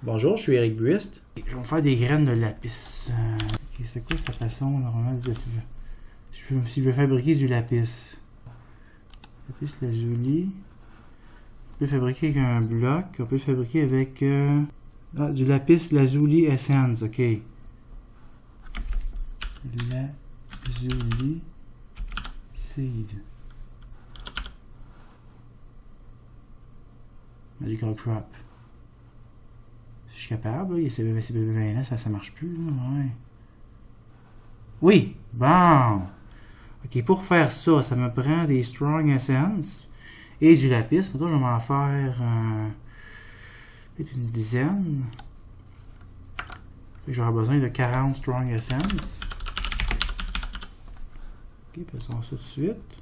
Bonjour, je suis Eric Buist. Je vais me faire des graines de lapis. Ok, c'est quoi cette façon normalement de... Si je veux fabriquer du lapis. Lapis lazuli. On peut fabriquer avec un bloc. On peut fabriquer avec du lapis lazuli essence. Ok. Lazuli seed. Medical crop. Je suis capable, là. C'est bébé là, ça marche plus, là. Ouais. Oui! Bon! Ok, pour faire ça, ça me prend des strong essence et du lapis. Maintenant, je vais m'en faire peut-être une dizaine. J'aurai besoin de 40 strong essence. Ok, faisons ça tout de suite.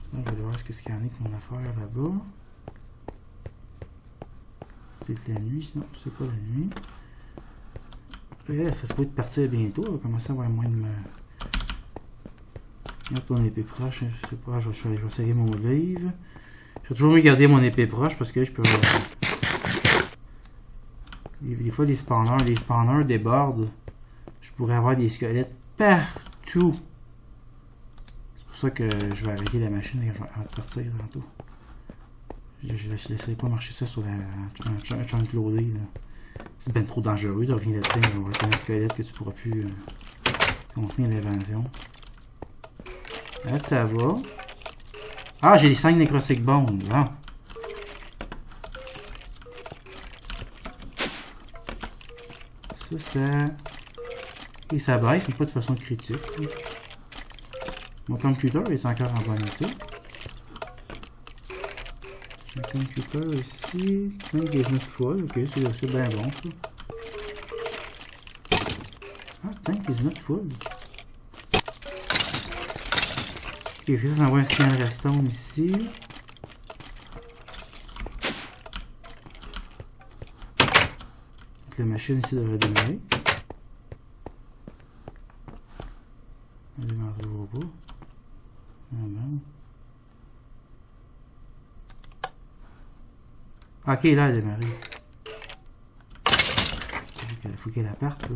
Sinon, je vais aller voir ce qu'il y en a avec mon affaire là-bas. Peut-être la nuit, sinon, c'est pas la nuit. Et ça se peut partir bientôt. On va commencer à avoir moins de me. Regarde ton épée proche. Je sais pas, je vais serrer mon livre. Je vais toujours mieux garder mon épée proche parce que je peux. Des fois, les spawners débordent. Je pourrais avoir des squelettes partout. C'est pour ça que je vais arrêter la machine avant de partir tantôt. Je ne laisserai pas marcher ça sur un chunk loadé. C'est bien trop dangereux de revenir là-dedans. On va avoir un squelette que tu pourras plus contenir l'invention. Là, ça va. Ah, j'ai les 5 necrotic bones. Bon. Ça. Et ça baisse, mais pas de façon critique. Mon computer est encore en bon état. Le computer ici, 19 fois, ok, c'est bien bon ça. Ah, tank is not full. Ok, je vais juste envoyer un signal redstone ici. Donc, la machine ici devrait démarrer. On démarre le robot. Ah ben. Ok, là, elle a démarré. Il faut qu'elle parte, là.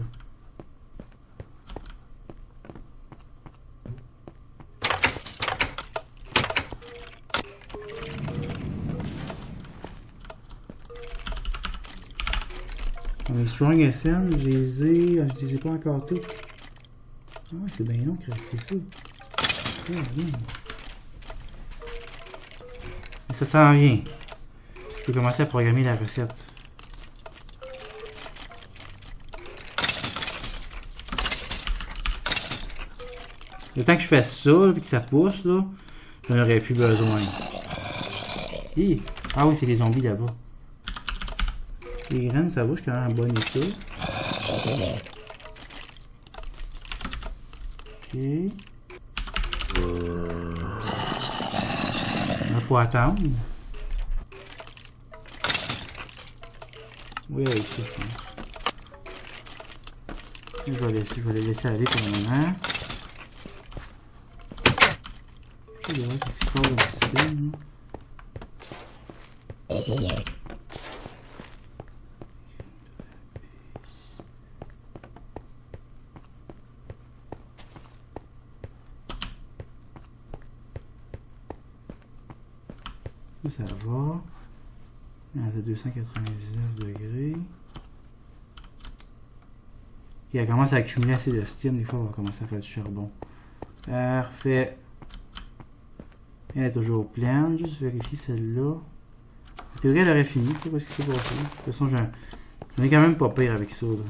Les Strong SN, je les ai pas encore tous. Ah ouais, c'est bien long de crafter ça. Ah, bien. Et ça s'en vient. Je peux commencer à programmer la recette. Le temps que je fasse ça, et que ça pousse, là, j'en aurais plus besoin. Hi. Ah oui, c'est les zombies là-bas. Les graines, ça va, je suis quand même en bon état. Ok. Il faut attendre. Oui, avec ça, je pense. Je vais les laisser aller pour le moment. Je vais voir ce qui se passe dans le système. Ça va. On est à 299 degrés. Et elle commence à accumuler assez de steam. Des fois, on va commencer à faire du charbon. Parfait. Elle est toujours pleine. Juste vérifier celle-là. En théorie, elle aurait fini. Je sais pas ce qui s'est passé. De toute façon, j'en ai quand même pas pire avec ça. Là.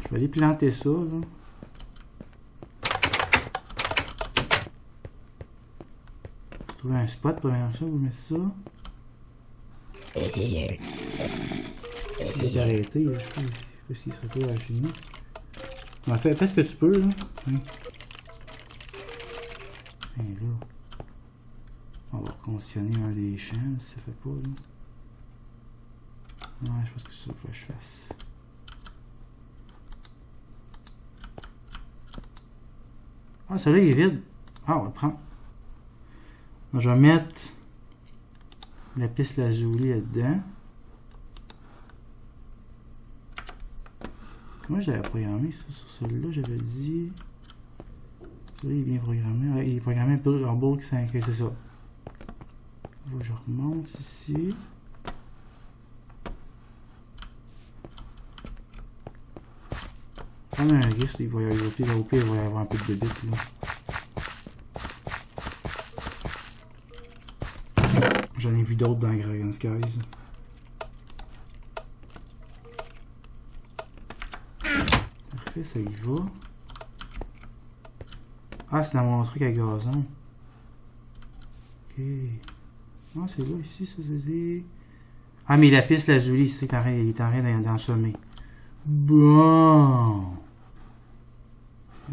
Je vais aller planter ça. Là. Trouver un spot pour mettre ça, vous mettez ça. Il est arrêté, je sais pas s'il serait pas fini. Bon, fais ce que tu peux là. Oui. Et là. On va reconditionner un des champs si ça fait pas là. Ouais, je pense que c'est ça qu'il faut que je fasse. Ah, celui-là il est vide. Ah, on va le prendre. Je vais mettre la piste lazuli là-dedans. Comment j'avais programmé ça sur celui-là? J'avais dit... Celui-là, il est bien programmé. Ouais, il est programmé en bulk 5, c'est ça. Je remonte ici. Comme un risque, il va y avoir, il va y avoir un peu de bébé là. J'en ai vu d'autres dans Dragon Skies. Parfait, ça y va. Ah, c'est dans mon truc à gazon. Ok. Non, c'est là, ici, ça c'est... Ah, mais la piste lazuli, il est en train d'en semer. Bon.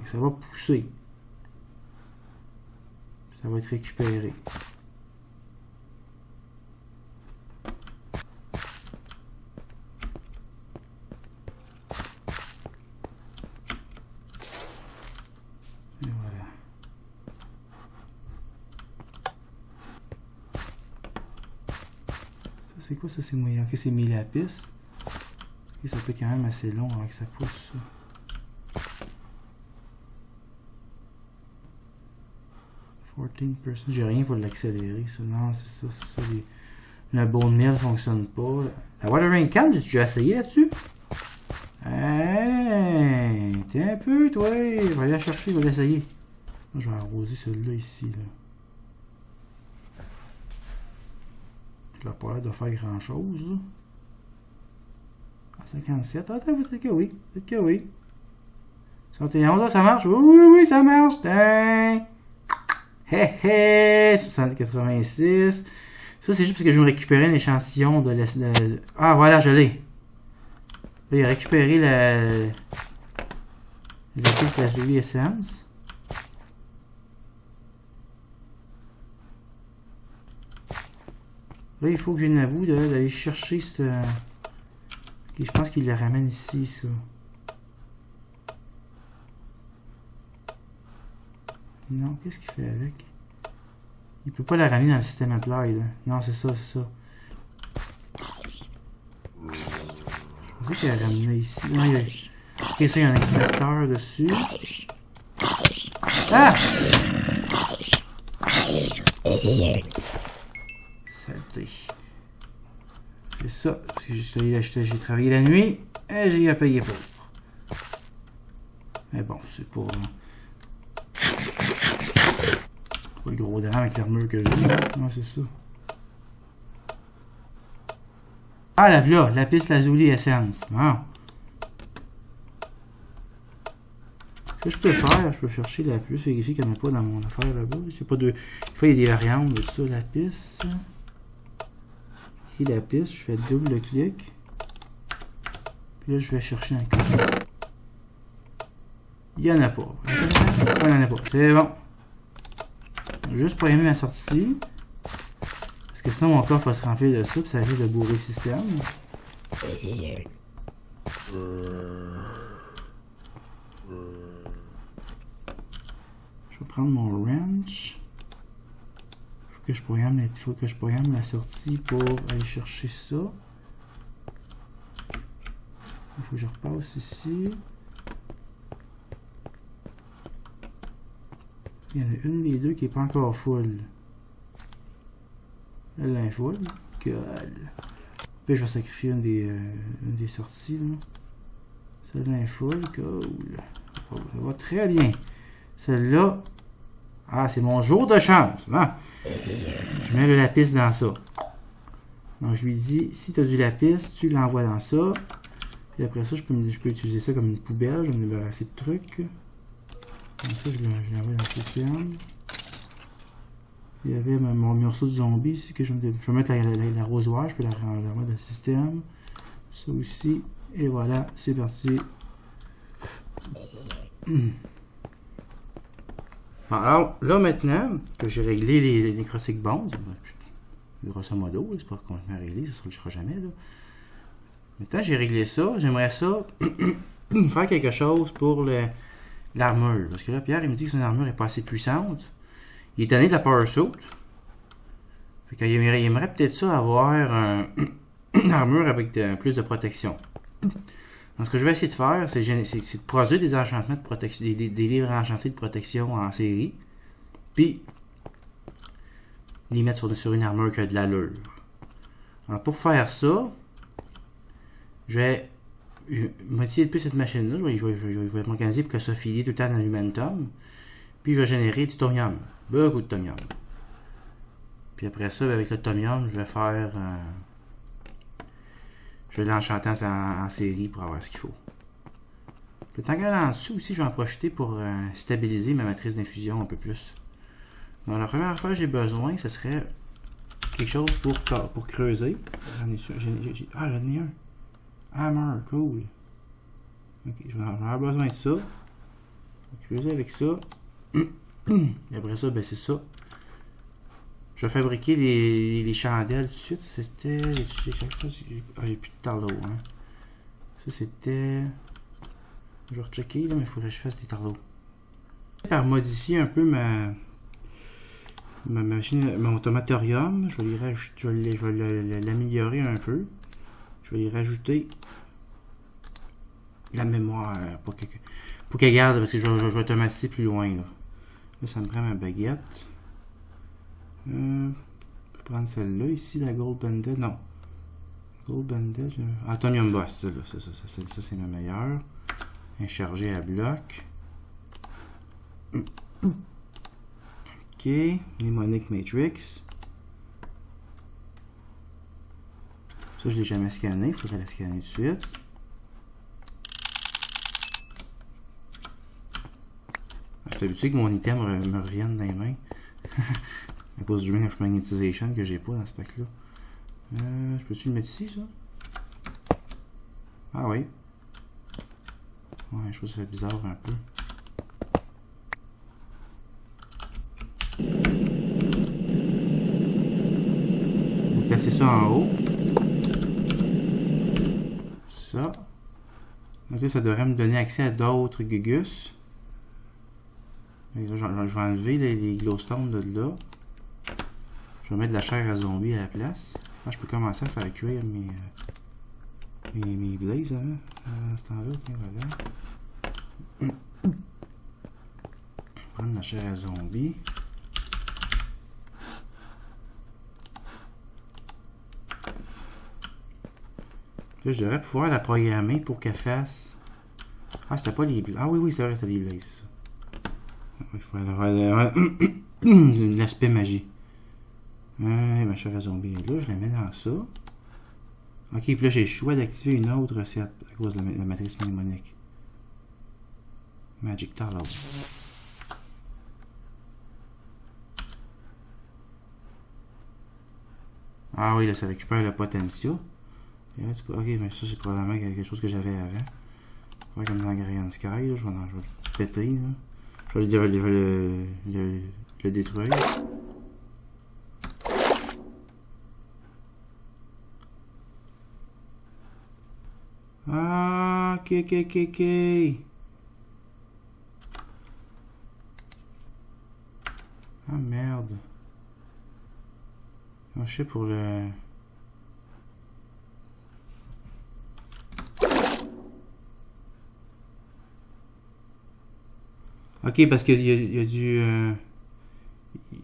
Ça va pousser. Ça va être récupéré. Et voilà. Ça c'est quoi ça? C'est moyen. Ok, c'est mis la piste. Ok, ça peut être quand même assez long avant que ça pousse. Ça. 14%. J'ai rien pour l'accélérer. Ça. Non, c'est ça. C'est ça. Le bone mill ne fonctionne pas. La watering can, j'ai déjà essayé là-dessus. Hey, t'es un peu, toi. Il va aller la chercher, il va l'essayer. Je vais arroser celui-là ici. Là. Je n'ai pas l'air de faire grand-chose. Là. À 57. Ah, peut-être que oui. Peut-être que oui. 61, là, ça marche. Oui, ça marche. Dang. Hé hé. 86. Ça, c'est juste parce que je vais récupérer un échantillon de Ah, voilà, je l'ai. Là, il a récupéré la piste de la Julie Essence. Là, il faut que j'ai une avoue d'aller chercher cette... Je pense qu'il la ramène ici, ça. Non, qu'est-ce qu'il fait avec? Il peut pas la ramener dans le système applied. Là. Non, c'est ça, c'est ça. Je pensais qu'il la ramené ici. Non, il y a... Ok, ça, il y a un extracteur dessus. Ah! Saleté. C'est ça, parce que j'ai travaillé la nuit et j'ai à payer pour. Mais bon, c'est pas... Pas le gros drame avec l'armure que j'ai. Non, c'est ça. Ah, la piste lazuli essence. Non. Ce que je peux faire, je peux chercher la puce, vérifier qu'il n'y en a pas dans mon affaire là-bas. Pas de... Des fois, il y a des variantes de ça, la piste. Ici, la piste, je fais double clic. Puis là, je vais chercher un code. Il n'y en a pas. Il n'y en a pas. C'est bon. Juste pour aimer ma sortie. Parce que sinon mon coffre va se remplir de ça, puis ça risque de bourrer le système. Je vais prendre mon wrench. Il faut que je programme la sortie pour aller chercher ça. Il faut que je repasse ici. Il y en a une des deux qui n'est pas encore full. Elle est full. Cool. Puis je vais sacrifier une des sorties. Celle-là est full. Cool. Ça va très bien. Celle-là. Ah, c'est mon jour de chance. Hein? Je mets le lapis dans ça. Donc je lui dis, si tu as du lapis, tu l'envoies dans ça. Puis après ça, je peux utiliser ça comme une poubelle. Je vais me débarrasser de trucs. Comme ça, je l'envoie dans le système. Il y avait mon morceau de zombie ici que je vais mettre l'arrosoir, je peux la mettre dans le système. Ça aussi. Et voilà, c'est parti. Alors, là maintenant que j'ai réglé les necrotic bones, grosso modo, c'est pas complètement réglé, ça ne le sera jamais. Là. Maintenant j'ai réglé ça, j'aimerais ça faire quelque chose pour l'armure. Parce que là, Pierre, il me dit que son armure n'est pas assez puissante. Il est tanné de la Power Suit. Fait qu'il aimerait peut-être ça avoir une armure avec plus de protection. Donc, ce que je vais essayer de faire, c'est de produire des enchantements de protection, des livres enchantés de protection en série, puis les mettre sur une armure qui a de l'allure. Alors, pour faire ça, je vais modifier plus cette machine-là. Je vais m'organiser pour que ça filie tout le temps dans l'Humantum. Puis, je vais générer du Tomium. Beaucoup de Tomium. Puis après ça, avec le Tomium, je vais faire... je vais l'enchanter en série pour avoir ce qu'il faut. Puis tant qu'elle est en dessous aussi, je vais en profiter pour stabiliser ma matrice d'infusion un peu plus. Donc la première fois que j'ai besoin, ce serait quelque chose pour creuser. J'en ai un. Hammer, cool. Ok, je vais avoir besoin de ça. Je vais creuser avec ça. Et après ça, ben c'est ça. Je vais fabriquer les chandelles tout de suite. C'était... j'ai plus de tarlots. Hein. Ça, c'était... Je vais rechecker, là, mais il faudrait que je fasse des tarlots. Par modifier un peu ma machine, mon automatorium, je vais l'améliorer un peu. Je vais y rajouter la mémoire pour qu'elle garde, parce que je vais automatiser plus loin. Là, ça me prend ma baguette. Je vais prendre celle-là ici, la Gold Banded. Non. Gold Banded. Atomium Boss, ça c'est ma meilleure. Un chargé à bloc. Ok. Mnemonic Matrix. Ça, je l'ai jamais scanné. Il faudrait la scanner tout de suite. Je suis habitué que mon item me revienne dans les mains. À cause du Ring of Magnetization que j'ai pas dans ce pack-là. Je peux-tu le mettre ici, ça? Ah oui. Ouais, je trouve que ça fait bizarre un peu. On va placer ça en haut. Ça. Donc là, ça devrait me donner accès à d'autres Gugus. Là, je vais enlever les glowstones de là. Je vais mettre de la chair à zombie à la place. Là, je peux commencer à faire cuire mes blazes hein, à ce temps-là. Voilà. Prendre de la chair à zombie. Là, je devrais pouvoir la programmer pour qu'elle fasse... Ah, c'était pas les blazes. Ah oui, oui, c'est vrai, c'était les blazes, c'est ça. Il faut avoir l'aspect magie. Ma chair à zombie est là, je la mets dans ça. Ok, puis là j'ai le choix d'activer une autre recette à cause de la matrice mnémonique. Magic Tallow. Ah oui, là ça récupère le potentiel. Ok, mais ça c'est probablement quelque chose que j'avais avant. Ouais, comme dans Grand Sky, là, je vais le péter. Là. Je vais le détruire. Ah, ok. Ah, merde. Ah, je sais pour le... Ok, parce qu'il y a du...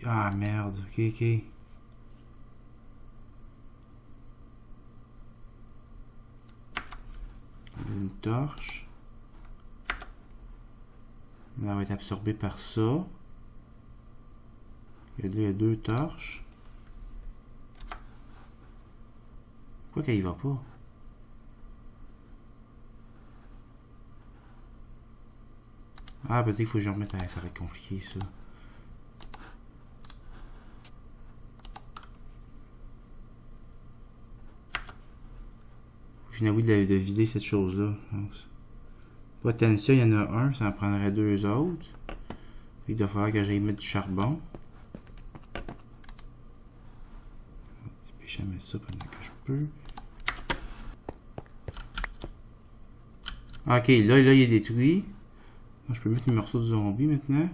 Ah, merde. Ok. Une torche. Là, elle va être absorbée par ça. Il y a deux torches. Pourquoi qu'elle y va pas? Ah, peut-être qu'il faut que je remette à... Ça va être compliqué, ça. J'ai envie de vider cette chose-là. Potentiel, il y en a un, ça en prendrait deux autres. Il doit falloir que j'aille mettre du charbon. Je vais mettre ça pendant que je peux. Ok, là, il est détruit. Je peux mettre les morceaux de zombie maintenant.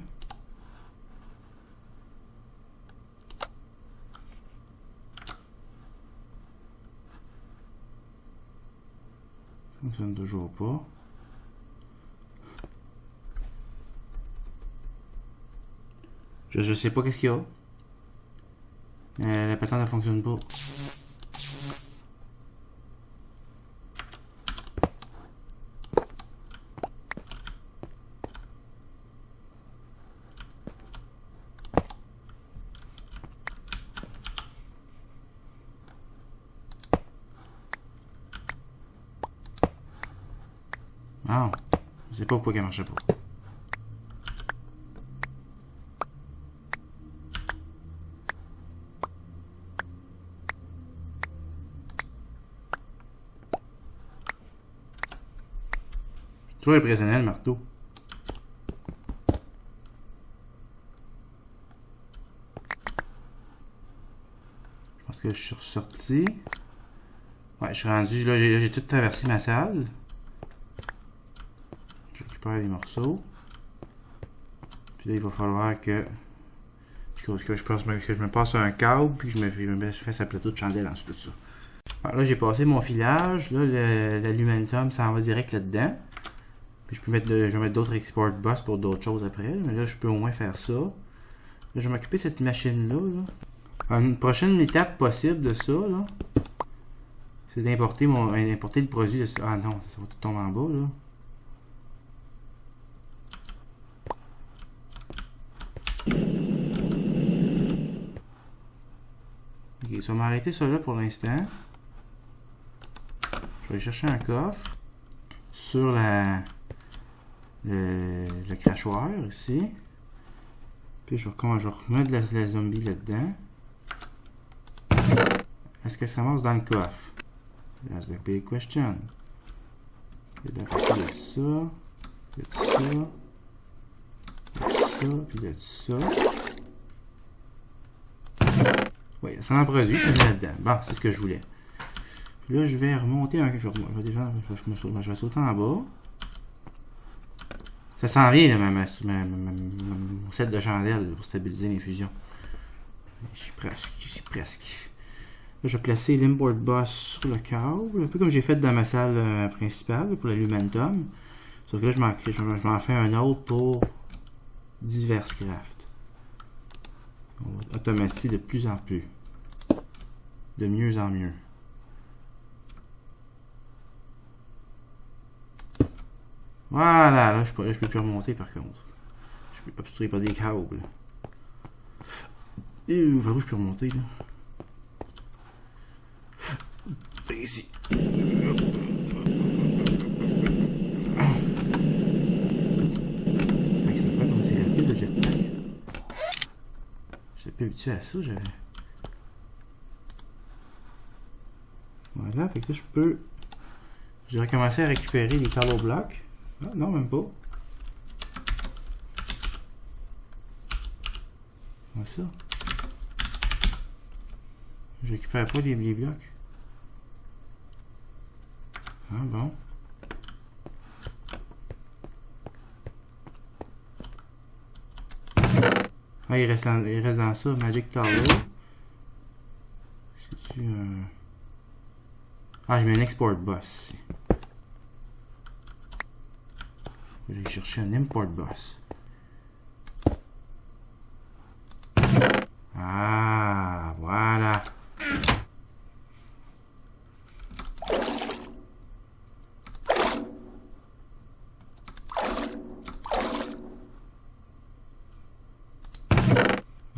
fonctionne toujours pas. Je sais pas qu'est-ce qu'il y a. La patente ne fonctionne pas. Ah, je sais pas pourquoi elle marchait pas. Toujours impressionnant le marteau. Je pense que je suis ressorti. Ouais, je suis rendu. Là, j'ai tout traversé ma salle. Je récupère les morceaux. Puis là, il va falloir que je me passe un câble, puis je fasse un plateau de chandelle ensuite de ça. Alors là, j'ai passé mon filage. Là, l'aluminum, ça en va direct là-dedans. Puis je vais mettre d'autres export bus pour d'autres choses après. Mais là, je peux au moins faire ça. Là, je vais m'occuper de cette machine-là. Là. Une prochaine étape possible de ça, là, c'est d'importer le produit de ça. Ah non, ça va tout tomber en bas, là. Ok, ça va m'arrêter ça là pour l'instant. Je vais aller chercher un coffre sur le crachoir ici. Puis je vais remettre de la zombie là-dedans. Est-ce qu'elle se ramasse dans le coffre? That's the big question. Il y a de ça, il y a ça, puis il y a ça. Oui, ça en produit, ça vient là-dedans. Bon, c'est ce que je voulais. Puis là, je vais remonter un. Je vais sauter en bas. Ça s'en vient, là, mon set de chandelle pour stabiliser l'infusion. Je suis presque. Là, je vais placer l'import bus sur le câble, un peu comme j'ai fait dans ma salle principale pour l'alumentum. Sauf que là, je m'en fais un autre pour divers crafts. On va automatiser de plus en plus. De mieux en mieux. Voilà, là, je peux plus remonter par contre. Je peux obstruer par des câbles. Et par où je peux remonter là? Ici. C'est pas comme c'est rapide le jetpack. J'étais pas habitué à ça, j'avais. Voilà, fait que là je peux. J'ai recommencé à récupérer les tallow blocks. Ah, non, même pas. Comment ça? Je récupère pas les blocs. Ah bon. Ah, il reste dans ça, Magic Tallow. C'est-tu un... Ah, je mets un export bus ici. Je vais chercher un import bus. Ah, voilà.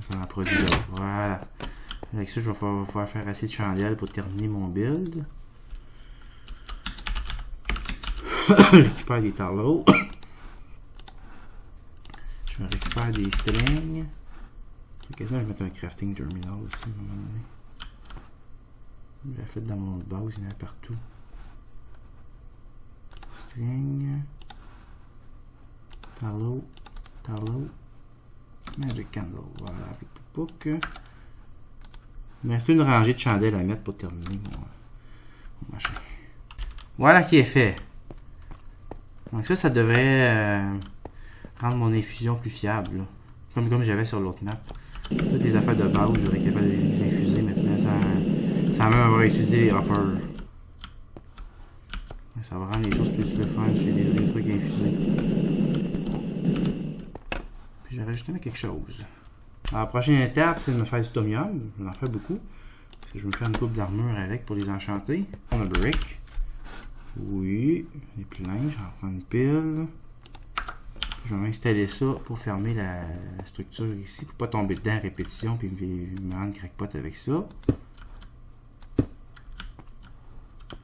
Ça en produit là. Voilà. Avec ça, je vais pouvoir faire assez de chandelles pour terminer mon build. Je récupère des tallows. Je me récupère des strings. Quasiment, je vais mettre un crafting terminal aussi à un moment donné. Je l'ai fait dans mon autre base, il y en a partout. String. Tallow. Magic candle. Voilà. Il me reste une rangée de chandelles à mettre pour terminer mon machin. Voilà qui est fait. Donc ça devrait rendre mon infusion plus fiable. Là. Comme j'avais sur l'autre map. Toutes les affaires de base, j'aurais été capable de les infuser maintenant sans même avoir étudié les hoppers. Ça va rendre les choses plus le fun. J'ai des trucs infusés. Puis j'aurais juste aimé quelque chose. Alors, la prochaine étape, c'est de me faire du tom yum. Je vais en faire beaucoup. Parce que je vais me faire une coupe d'armure avec pour les enchanter. On a brick. Oui, il est plein. J'en prends une pile. Je vais m'installer ça pour fermer la structure ici, pour pas tomber dedans à répétition, puis me rendre crackpot avec ça.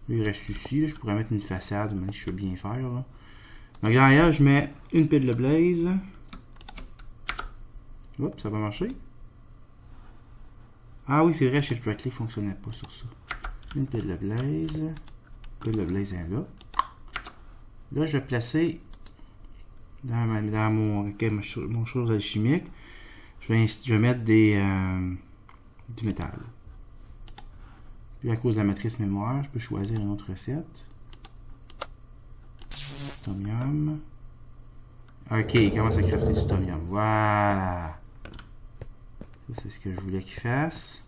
Là, il reste ici. Là, je pourrais mettre une façade, mais je veux bien faire. Là. Donc, derrière, je mets une pile de blaze. Hop, ça va marcher. Ah oui, c'est vrai, Shift Right Click ne fonctionnait pas sur ça. Une pile de blaze. Pile de blaze est là. Là, je vais placer dans mon chose alchimique. Je vais mettre du métal. Puis à cause de la matrice mémoire, je peux choisir une autre recette. Tom yum. Ok, il commence à crafter du tom yum. Voilà. Ça, c'est ce que je voulais qu'il fasse.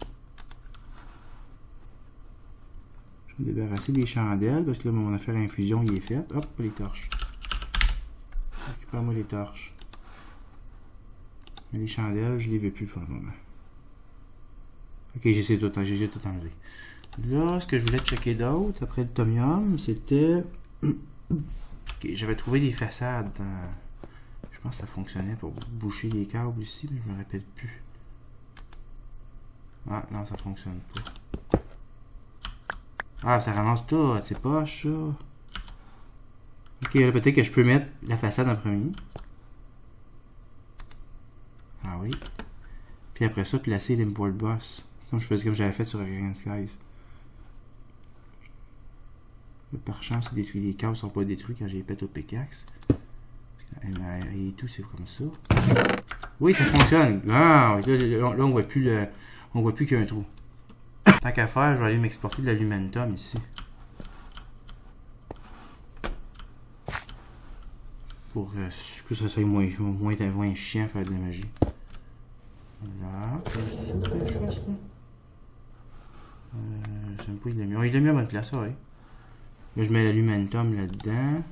Je vais me débarrasser des chandelles parce que là, mon affaire infusion, il est faite. Hop, les torches. Récupère-moi les torches. Mais les chandelles, je les veux plus pour le moment. Ok, j'ai tout enlevé. Là, ce que je voulais checker d'autre, après le tom yum, c'était... Okay, j'avais trouvé des façades. Je pense que ça fonctionnait pour boucher les câbles ici, mais je me rappelle plus. Ah, non, ça fonctionne pas. Ah, ça ramasse tout, c'est poche, ça. Ok, là, peut-être que je peux mettre la façade en premier. Ah oui. Puis après ça, placer l'import boss. Comme j'avais fait sur Argent Skies. Par chance, les câbles ne sont pas détruits quand j'ai pété au pickaxe. Et tout, c'est comme ça. Oui, ça fonctionne. Ah, là, on voit plus qu'il y a un trou. Tant qu'à faire, je vais aller m'exporter de l'alumentum ici. Pour que ça soit moins chiant à faire de la magie. Là, c'est ça que je fasse là. Je sais pas, il l'a mis à bonne place, ouais. Là, je mets l'alumentum là-dedans.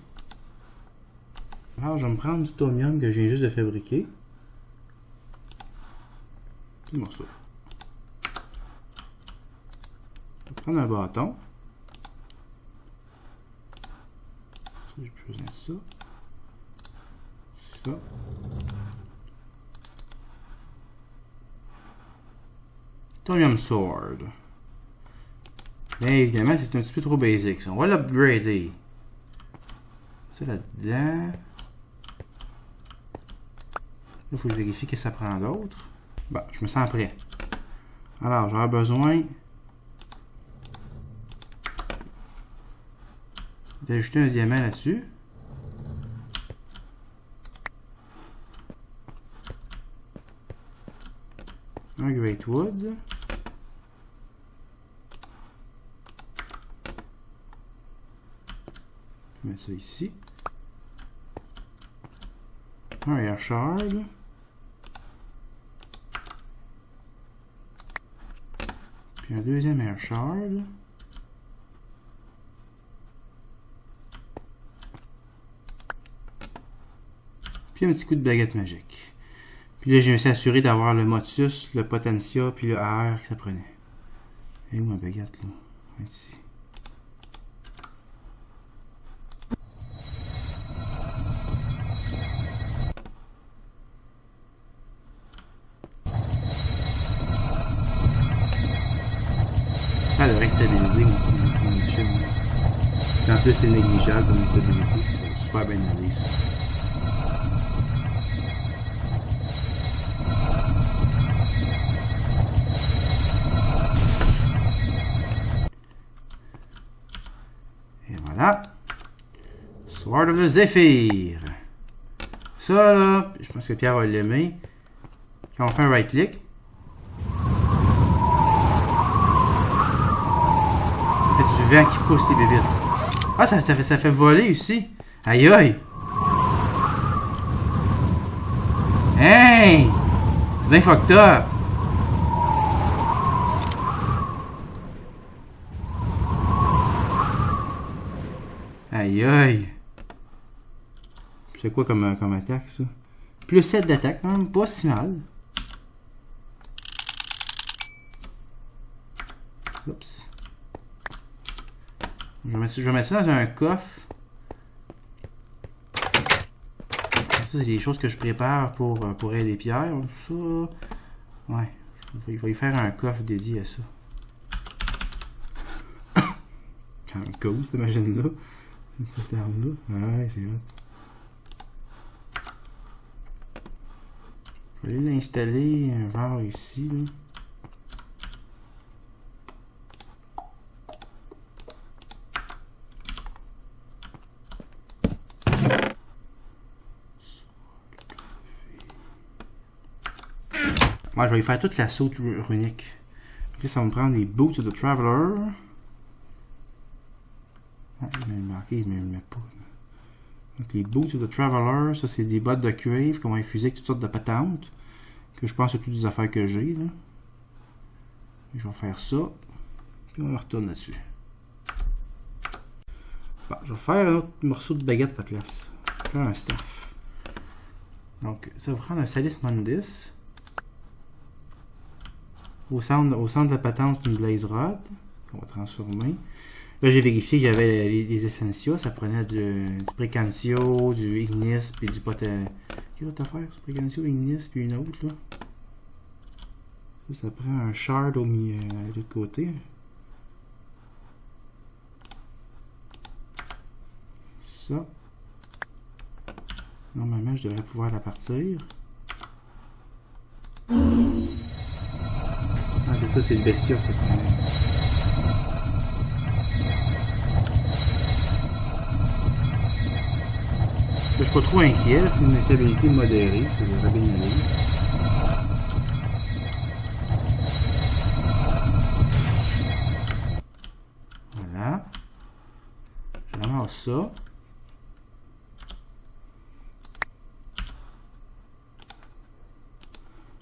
Alors, je vais me prendre du tom yum que je viens juste de fabriquer. Petit morceau. Je vais prendre un bâton. Ça, j'ai plus besoin de ça. Ça. Tom yum sword. Bien évidemment, c'est un petit peu trop basic. Ça. On va l'upgrader. Ça là-dedans. Il faut que je vérifie que ça prend d'autres. Bon, je me sens prêt. Alors, j'aurai besoin d'ajouter un diamant là-dessus. Un Great Wood. Je mets ça ici. Un Air Shard. Puis un deuxième Air Shard. Puis un petit coup de baguette magique. Puis là, je me suis assuré d'avoir le motus, le potentia, puis le AR que ça prenait. Et où ma baguette, là? Ici. Ça devrait stabiliser mon machine. En plus, c'est négligeable comme stabilité. Ça va super bien aller, ça. Voilà. Sword of the Zephyr. Ça, là, je pense que Pierre va l'aimer. Quand on fait un right-click, ça fait du vent qui pousse les bébites. Ah, ça fait voler ici. Aïe aïe. Hey! C'est bien fucked up. Aïe aïe. C'est quoi comme attaque ça? Plus 7 d'attaque, hein? Pas si mal. Oups. Je vais mettre ça dans un coffre. Ça, c'est des choses que je prépare pour aider Pierre. Ça, ouais. Je vais y faire un coffre dédié à ça. Quand même cool, cette machine-là. Cette arme-là. Ouais, c'est vrai. Je vais aller l'installer genre ici. Là. Ouais, je vais y faire toute la saute runique. Là, ça va me prendre des Boots of the Traveler. Ah, il m'a marqué, il ne me met pas. Donc, les Boots of the Traveler, ça c'est des bottes de cuivre qu'on va infuser avec toutes sortes de patentes. Que je pense à toutes les affaires que j'ai. Là. Et je vais faire ça. Puis on retourne là-dessus. Bon, je vais faire un autre morceau de baguette à la place. Je vais faire un staff. Donc, ça va prendre un Salis Mundus. Au centre de la patente, c'est une Blaze Rod qu'on va transformer. Là, j'ai vérifié que j'avais les Essentia. Ça prenait du Précantio, du Ignis, puis du Quelle autre affaire? Précantio, Ignis, puis une autre, là. Ça prend un shard au milieu, de l'autre côté. Ça. Normalement, je devrais pouvoir la partir. Ah, c'est ça, c'est le Bestia, ça prend. Là, je suis pas trop inquiet, c'est une instabilité modérée, je devrais bien y aller. Voilà. Je ramasse ça.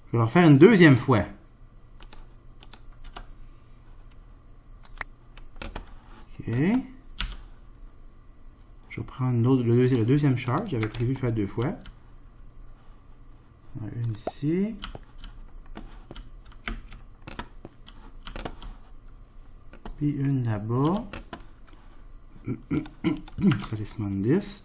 Je vais le refaire une deuxième fois. Ok. Je vais prendre le deuxième charge. J'avais prévu de faire 2 fois. Une ici. Puis une là-bas. Salis Mundus.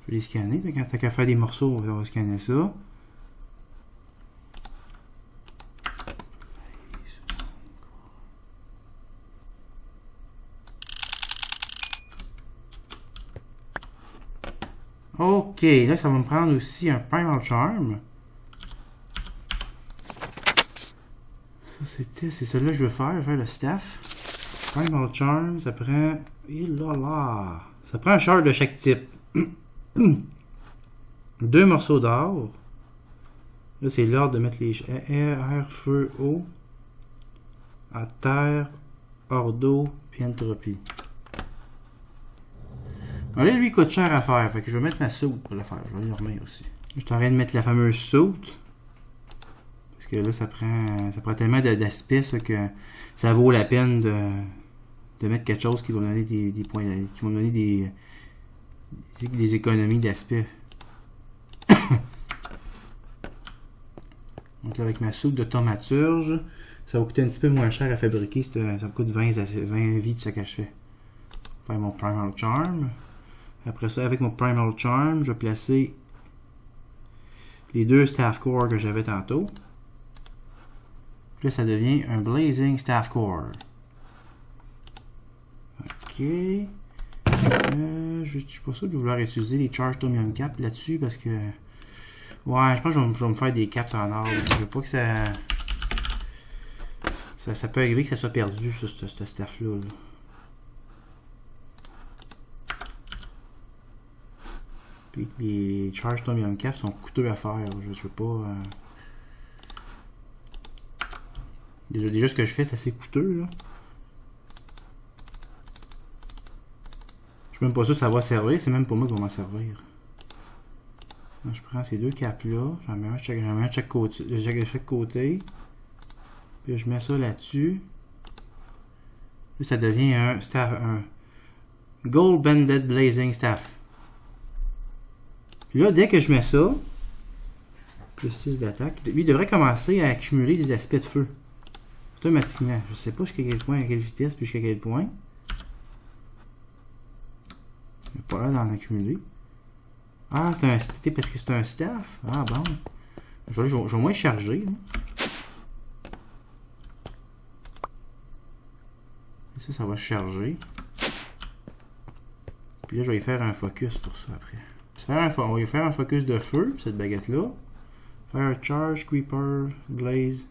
Je vais les scanner. Quand t'as qu'à faire des morceaux, on va scanner ça. Ok, là ça va me prendre aussi un Primal Charm. Ça c'est celui-là que je veux faire. Je vais faire le staff. Primal Charm, ça prend. Ça prend un shard de chaque type. 2 morceaux d'or. Là, c'est l'heure de mettre les air, feu, eau. À terre, hors d'eau, puis entropie. Là, lui, il coûte cher à faire. Fait que je vais mettre ma soude pour le faire. Je vais lui remettre aussi. Je suis en train de mettre la fameuse soude. Parce que là, ça prend tellement d'aspect que ça vaut la peine de mettre quelque chose qui va donner des points, qui vont donner des économies d'aspect. Donc là, avec ma soupe de thaumaturge, ça va coûter un petit peu moins cher à fabriquer. Ça me coûte 20 vies de ce que je fais. Faire mon Primal Charm. Après ça, avec mon Primal Charm, je vais placer les 2 Staff Core que j'avais tantôt. Puis là, ça devient un Blazing Staff Core. Ok. Je suis pas sûr de vouloir utiliser les Charge Tomium Cap là-dessus parce que. Ouais, je pense que je vais me faire des caps en or. Je veux pas que ça peut arriver que ça soit perdu, ce staff-là. Là. Puis les charge Tom Cap sont coûteux à faire. Je veux pas. Déjà, ce que je fais, c'est assez coûteux. Là. Je suis même pas sûr que ça va servir. C'est même pas moi qui va m'en servir. Donc, je prends ces deux caps-là. J'en mets un de chaque côté. Puis je mets ça là-dessus. Puis ça devient un staff. Un Gold Banded Blazing Staff. Puis là, dès que je mets ça, plus 6 d'attaque, lui il devrait commencer à accumuler des aspects de feu. Automatiquement. Je sais pas jusqu'à quel point, à quelle vitesse, puis jusqu'à quel point. Il n'a pas l'air d'en accumuler. Ah, c'est parce que c'est un staff. Ah bon. Je vais au moins charger. Hein. Et ça va charger. Puis là, je vais y faire un focus pour ça après. On va y faire un focus de feu, cette baguette-là. Faire un charge, creeper, blaze,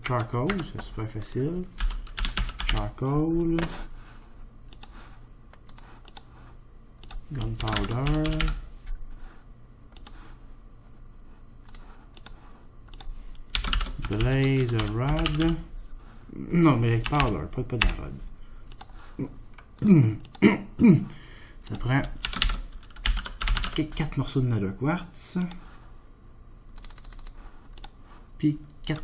charcoal. C'est super facile. Charcoal. Gunpowder. Blaze a rod. Non, mais les powder, pas de rod. Ça prend 4 morceaux de nether quartz. Puis 4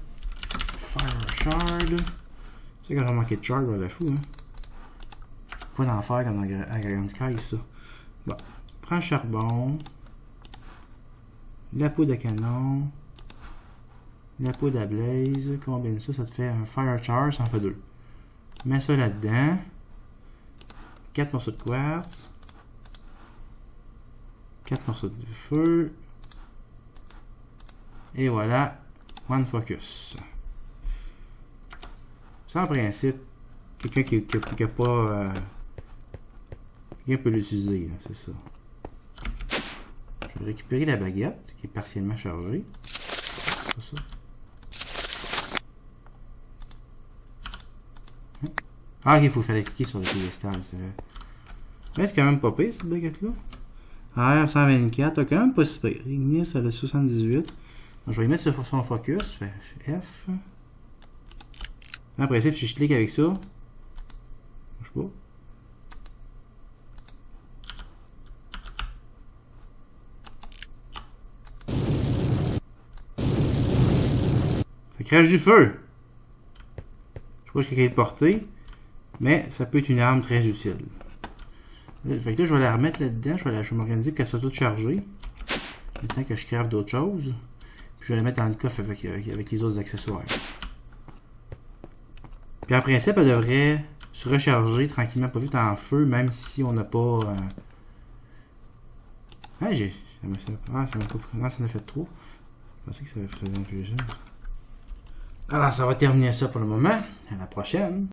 fire shard. Tu sais, quand j'ai manqué de shard, on la fou, hein. Quoi d'en faire comme à Dragon Sky, ça? Bon, prends le charbon. La poudre à canon. La poudre à blaze. Combine ça, ça te fait un fire charge, ça en fait 2. Mets ça là-dedans. 4 morceaux de quartz. 4 morceaux de feu. Et voilà. One focus. Ça, en principe, quelqu'un qui a pas... quelqu'un peut l'utiliser, c'est ça. Je vais récupérer la baguette, qui est partiellement chargée. C'est ça. Ah, ok, il faut faire cliquer sur le piédestal, c'est vrai. Mais c'est quand même pas pire, cette baguette-là. R124, quand même pas si pire. Ignis, elle a 78. Donc, je vais y mettre sur son focus. Je fais F. En principe, si je clique avec ça, je sais pas. Ça crache du feu. Je sais pas jusqu'à quelle portée, mais ça peut être une arme très utile. Fait que là, je vais la remettre là-dedans. Je vais m'organiser pour qu'elle soit toute chargée. Le temps que je crave d'autres choses. Puis je vais la mettre dans le coffre avec les autres accessoires. Puis en principe, elle devrait se recharger tranquillement, pas vite en feu, même si on n'a pas... Ah, ça m'a pas pris. Non, ça en a fait trop. Je pensais que ça avait fait une fusion. Alors, ça va terminer ça pour le moment. À la prochaine.